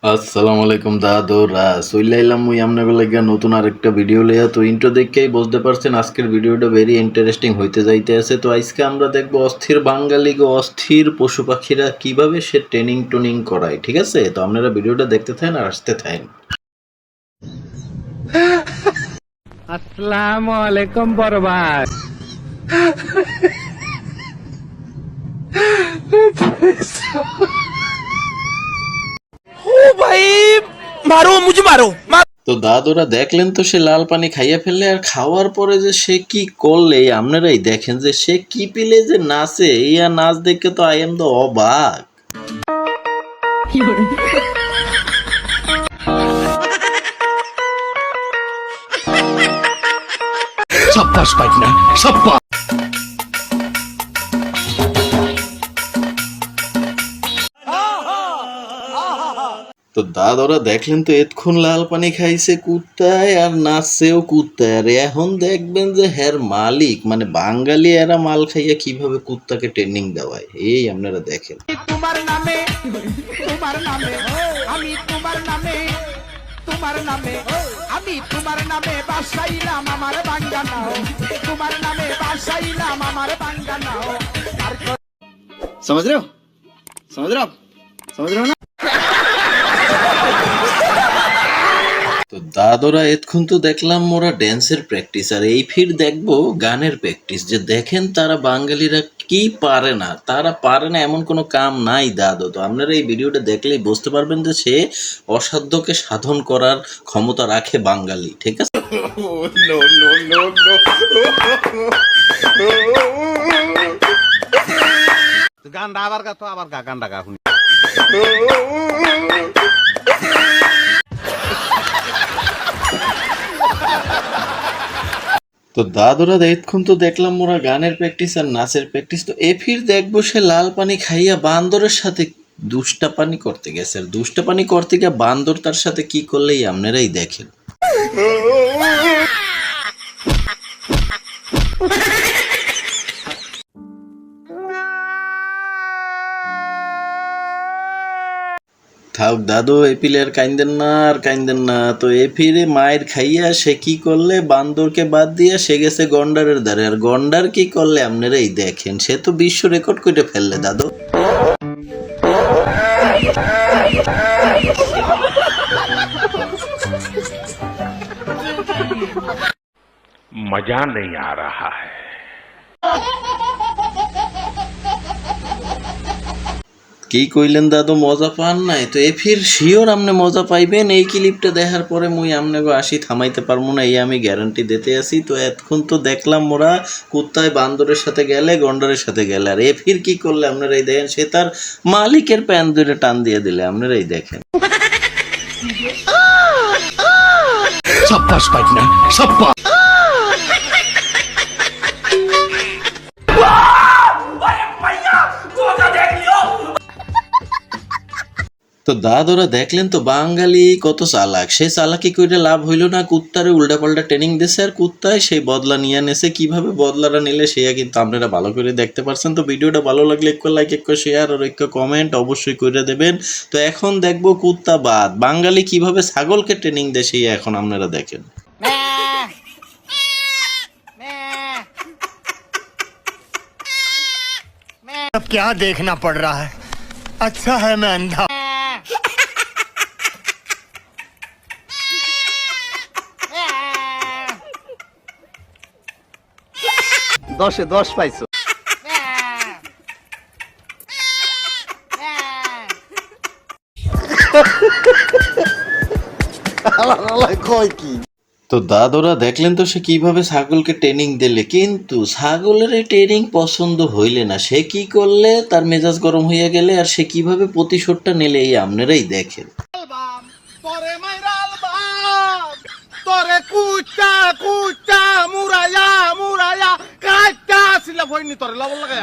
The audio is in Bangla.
আসসালামু আলাইকুম দাদুরা, চইলাইলাম মুই আপনাদের লাগা নতুন আরেকটা ভিডিও লইয়া। তো ইন্ট্রো দেখেই বুঝতে পারছেন আজকের ভিডিওটা ভেরি ইন্টারেস্টিং হইতে যাইতে আছে। তো আজকে আমরা দেখবো অস্থির বাঙালি গো অস্থির পশু পাখিরা কিভাবে সে ট্রেনিং করায়। ঠিক আছে, তো আপনারা ভিডিওটা দেখতে থাকেন আর আসতে থাকেন। আসসালামু আলাইকুম বরবাদ। তো দাদুরা দেখলেন তো সে লাল পানি খাইয়া ফেললে, আর খাওয়ার পরে যে সে কি করলে আপনারাই দেখেন যে সে কি পিলে যে নাচে। ইয়া নাচ দেখে তো আই এম দ্য অবাক। সাব্বাস পাইনা সাব্বাস। তো দাদরা দেখলেন তো এতক্ষণ লাল পানি খাইছে কুত্তায় আর নাচছেও কুত্তায়, আর এখন দেখবেন যে হের মালিক মানে বাঙালি এরা মাল খাইয়া কিভাবে কুত্তাকে ট্রেনিং দেওয়ায়। এই আপনারা দেখেন। তোমার নামে আমি তোমার নামে আমি তোমার নামে বাসাইলাম আমার বাঙ্গানা, তোমার নামে বাসাইলাম আমার বাঙ্গানা। समझ रहे हो ना? তো দাদরা এতক্ষণ তো দেখলাম মোরা ড্যান্সের প্র্যাকটিস, আর এই ফির দেখবো গানের প্র্যাকটিস। যে দেখেন তারা বাঙালিরা কি পারে না, তারা পারে না এমন কোনো কাম নাই দাদু। তো আপনারা এই ভিডিওটা দেখলেই বুঝতে পারবেন যে সে অসাধ্যকে সাধন করার ক্ষমতা রাখে বাঙালি। ঠিক আছে, গানটা আবার গা তো আবার গা গানটা গা শুনি। তো দাদুরা এতক্ষণ তো দেখলাম মোরা গানের প্র্যাকটিস আর নাচের প্র্যাকটিস। তো এ ফির দেখবো সে লাল পানি খাইয়া বান্দরের সাথে দুষ্টাপানি করতে গেছে, আর দুষ্টাপানি করতে গিয়ে বান্দর তার সাথে কি করলেই আপনারাই দেখেন। থাক দাদু, এ পিলের কাইন্দেন না। তো এ ফিরে মায়ের খাইয়া সে কি করলে, বান্দরকে বাদ দিয়া সে গেছে গন্ডারের দ্বারে। আর গন্ডার কি করলে আপনারাই দেখেন, সে তো বিশ্ব রেকর্ড করে ফেললে দাদু। मजा नहीं आ रहा है। কি কইলেন দাদু, মজা পান নাই? তো এ ফির শিওর আপনি মজা পাইবেন। এই ক্লিপটা দেখার পরে মুই আপনাকে আসি থামাইতে পারবো না, এই আমি গ্যারান্টি দিতে আসি। তো এতক্ষণ তো দেখলাম মোরা কুত্তায় বান্দরের সাথে গেলে, গন্ডারের সাথে গেলে, আর এ ফির কি করলে আপনারাই দেখেন। সে তার মালিকের প্যান ধরে টান দিয়ে দিলে, আপনারাই দেখেন। সাব্বাস পাইনা সাব্বাস। তো দাদরা দেখলেন তো বাঙালি কত চালাক। সে চালাকি করে লাভ হইল না, কুত্তারে উল্টাপাল্টা ট্রেনিং দিছে, আর কুত্তায় সেই বদলা নিয়ে নেছে। কিভাবে বদলাটা নিলে সেয়া কিন্তু আপনারা ভালো করে দেখতে পারছেন। তো ভিডিওটা ভালো লাগলে একটু লাইক, একটু শেয়ার আর একটু কমেন্ট অবশ্যই করে দেবেন। তো এখন দেখবো কুত্তা বাদ বাঙালি কিভাবে ছাগলকে ট্রেনিং দেয় সেই এখন আপনারা দেখেন। अब क्या देखना पड़ रहा है? अच्छा है मैं अंधा। দশে 10 পাইছো। কয় কি? তো দাদরা দেখলেন তো সে কিভাবে ছাগলকে ট্রেনিং দিলে, কিন্তু ছাগলের এই ট্রেনিং পছন্দ হইলে না। সে কি করলে, তার মেজাজ গরম হইয়া গেলে, আর সে কিভাবে প্রতিশোধটা নিলে এই আপনারাই দেখেন। তোরে মাইরাল বাম, তোরে কুচা মুরায়া কাটা ছিল হইনি তোরে লবণ লাগাই